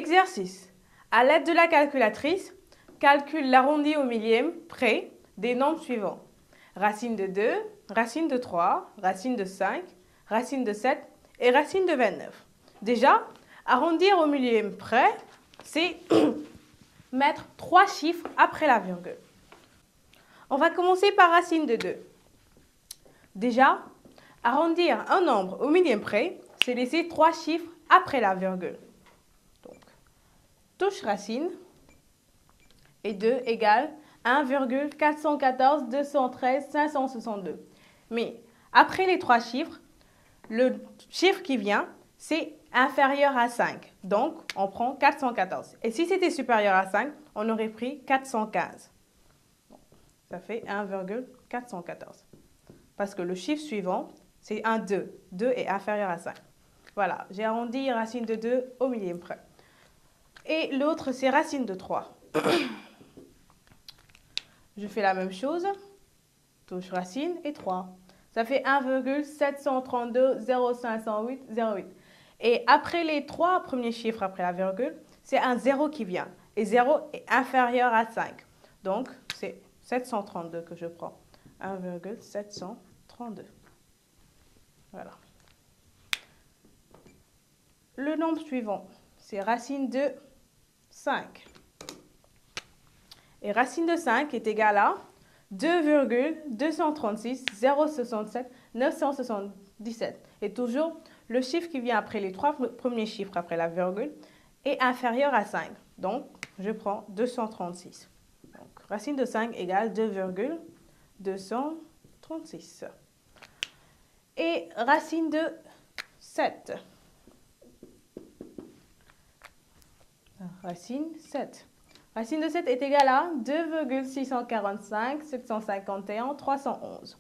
Exercice. À l'aide de la calculatrice, calcule l'arrondi au millième près des nombres suivants. Racine de 2, racine de 3, racine de 5, racine de 7 et racine de 29. Déjà, arrondir au millième près, c'est mettre 3 chiffres après la virgule. On va commencer par racine de 2. Déjà, arrondir un nombre au millième près, c'est laisser 3 chiffres après la virgule. Donc, touche racine et 2 égale 1,414 213 562. Mais après les 3 chiffres, le chiffre qui vient, c'est inférieur à 5. Donc, on prend 414. Et si c'était supérieur à 5, on aurait pris 415. Ça fait 1,414. Parce que le chiffre suivant, c'est un 2. 2 est inférieur à 5. Voilà, j'ai arrondi racine de 2 au millième près. Et l'autre, c'est racine de 3. Je fais la même chose. Touche racine et 3. Ça fait 1,732 0508 08. Et après les 3 premiers chiffres après la virgule, c'est un 0 qui vient. Et 0 est inférieur à 5. Donc, c'est 732 que je prends. 1,732. Voilà. Le nombre suivant, c'est racine de 5. Et racine de 5 est égal à 2,236 067 977. Et toujours, le chiffre qui vient après les 3 premiers chiffres après la virgule est inférieur à 5. Donc, je prends 236. Donc, racine de 5 égale 2,236. Et racine de 7. Racine 7. Racine de 7 est égale à 2,645 751 311.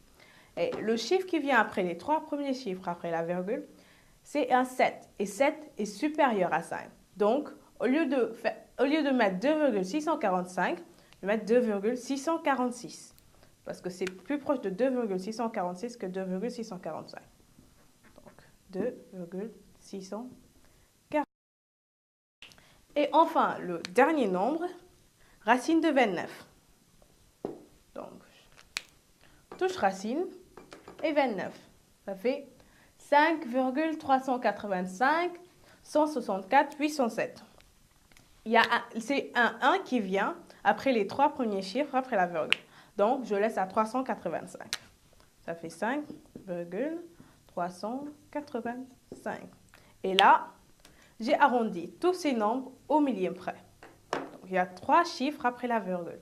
Et le chiffre qui vient après les 3 premiers chiffres après la virgule, c'est un 7. Et 7 est supérieur à 5. Donc, au lieu de mettre 2,645, je vais mettre 2,646. Parce que c'est plus proche de 2,646 que 2,645. Donc, 2,646. Et enfin, le dernier nombre, racine de 29. Donc, touche racine et 29. Ça fait 5,385 164 807. C'est un 1 qui vient après les 3 premiers chiffres après la virgule. Donc, je laisse à 385. Ça fait 5,385. Et là, j'ai arrondi tous ces nombres au millième près. Donc, il y a 3 chiffres après la virgule.